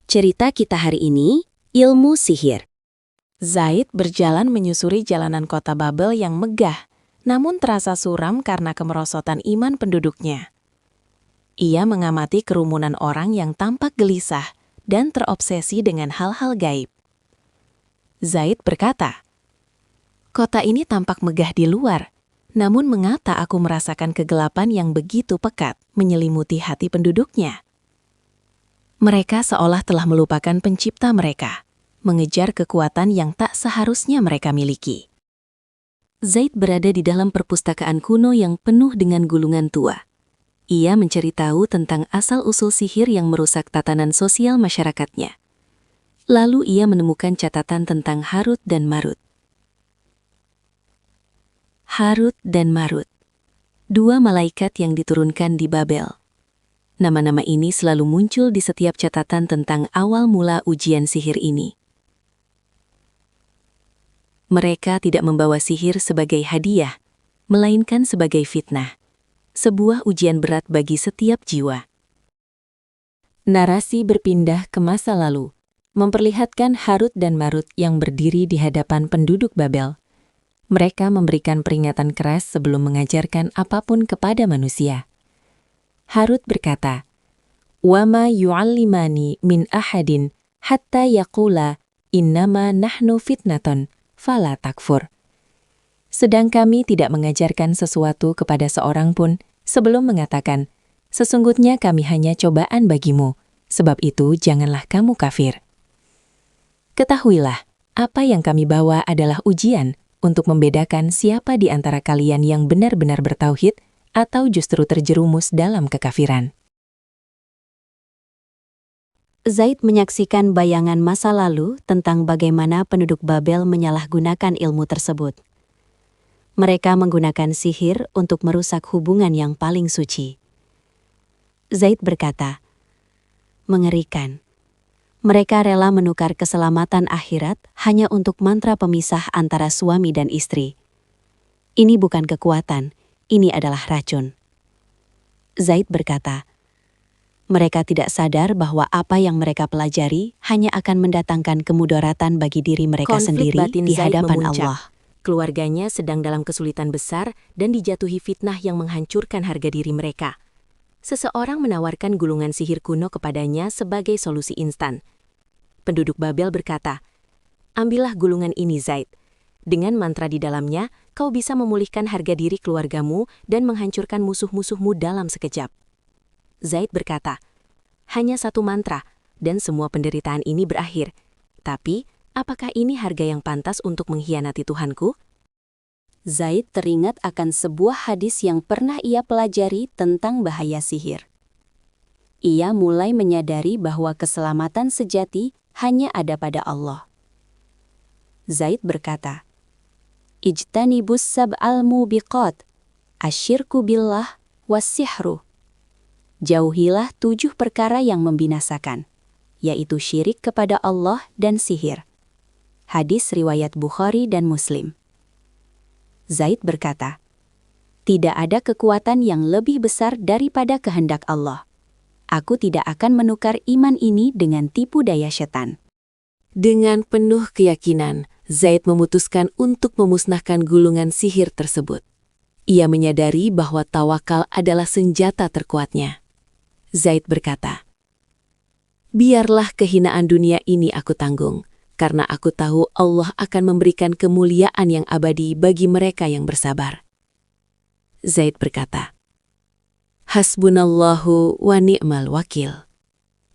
Cerita kita hari ini, ilmu sihir. Zaid berjalan menyusuri jalanan kota Babel yang megah, namun terasa suram karena kemerosotan iman penduduknya. Ia mengamati kerumunan orang yang tampak gelisah dan terobsesi dengan hal-hal gaib. Zaid berkata, "Kota ini tampak megah di luar, namun mengapa aku merasakan kegelapan yang begitu pekat menyelimuti hati penduduknya?" Mereka seolah telah melupakan pencipta mereka, mengejar kekuatan yang tak seharusnya mereka miliki. Zaid berada di dalam perpustakaan kuno yang penuh dengan gulungan tua. Ia mencari tahu tentang asal-usul sihir yang merusak tatanan sosial masyarakatnya. Lalu ia menemukan catatan tentang Harut dan Marut. Harut dan Marut, dua malaikat yang diturunkan di Babel. Nama-nama ini selalu muncul di setiap catatan tentang awal mula ujian sihir ini. Mereka tidak membawa sihir sebagai hadiah, melainkan sebagai fitnah. Sebuah ujian berat bagi setiap jiwa. Narasi berpindah ke masa lalu, memperlihatkan Harut dan Marut yang berdiri di hadapan penduduk Babel. Mereka memberikan peringatan keras sebelum mengajarkan apapun kepada manusia. Harut berkata, "Wama yu'allimani min ahadin hatta yaqula innama nahnu fitnaton, fala takfur." Sedang kami tidak mengajarkan sesuatu kepada seorang pun sebelum mengatakan, "Sesungguhnya kami hanya cobaan bagimu, sebab itu janganlah kamu kafir." Ketahuilah, apa yang kami bawa adalah ujian untuk membedakan siapa di antara kalian yang benar-benar bertauhid atau justru terjerumus dalam kekafiran. Zaid menyaksikan bayangan masa lalu tentang bagaimana penduduk Babel menyalahgunakan ilmu tersebut. Mereka menggunakan sihir untuk merusak hubungan yang paling suci. Zaid berkata, "Mengerikan. Mereka rela menukar keselamatan akhirat hanya untuk mantra pemisah antara suami dan istri. Ini bukan kekuatan, ini adalah racun." Zaid berkata, mereka tidak sadar bahwa apa yang mereka pelajari hanya akan mendatangkan kemudaratan bagi diri mereka sendiri di hadapan Allah. Keluarganya sedang dalam kesulitan besar dan dijatuhi fitnah yang menghancurkan harga diri mereka. Seseorang menawarkan gulungan sihir kuno kepadanya sebagai solusi instan. Penduduk Babel berkata, "Ambillah gulungan ini, Zaid. Dengan mantra di dalamnya, kau bisa memulihkan harga diri keluargamu dan menghancurkan musuh-musuhmu dalam sekejap." Zaid berkata, "Hanya satu mantra, dan semua penderitaan ini berakhir. Tapi, apakah ini harga yang pantas untuk mengkhianati Tuhanku?" Zaid teringat akan sebuah hadis yang pernah ia pelajari tentang bahaya sihir. Ia mulai menyadari bahwa keselamatan sejati hanya ada pada Allah. Zaid berkata, "Ijtanibus sab'al mubiqat, asyirku billah wassihru." Jauhilah 7 perkara yang membinasakan, yaitu syirik kepada Allah dan sihir. Hadis riwayat Bukhari dan Muslim. Zaid berkata, "Tidak ada kekuatan yang lebih besar daripada kehendak Allah. Aku tidak akan menukar iman ini dengan tipu daya setan." Dengan penuh keyakinan, Zaid memutuskan untuk memusnahkan gulungan sihir tersebut. Ia menyadari bahwa tawakal adalah senjata terkuatnya. Zaid berkata, "Biarlah kehinaan dunia ini aku tanggung, karena aku tahu Allah akan memberikan kemuliaan yang abadi bagi mereka yang bersabar." Zaid berkata, "Hasbunallahu wa ni'mal wakil."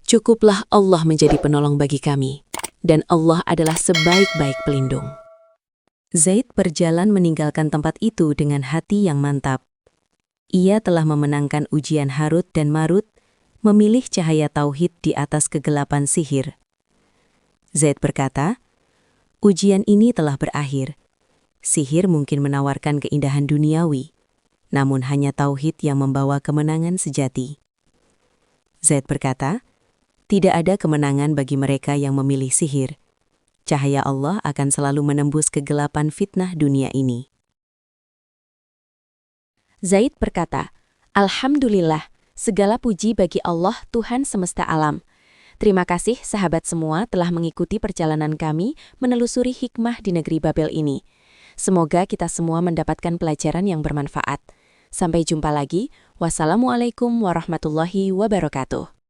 Cukuplah Allah menjadi penolong bagi kami, dan Allah adalah sebaik-baik pelindung. Zaid berjalan meninggalkan tempat itu dengan hati yang mantap. Ia telah memenangkan ujian Harut dan Marut, memilih cahaya tauhid di atas kegelapan sihir. Zaid berkata, ujian ini telah berakhir. Sihir mungkin menawarkan keindahan duniawi, namun hanya tauhid yang membawa kemenangan sejati. Zaid berkata, tidak ada kemenangan bagi mereka yang memilih sihir. Cahaya Allah akan selalu menembus kegelapan fitnah dunia ini. Zaid berkata, "Alhamdulillah, segala puji bagi Allah Tuhan semesta alam. Terima kasih sahabat semua telah mengikuti perjalanan kami menelusuri hikmah di negeri Babel ini. Semoga kita semua mendapatkan pelajaran yang bermanfaat. Sampai jumpa lagi. Wassalamualaikum warahmatullahi wabarakatuh.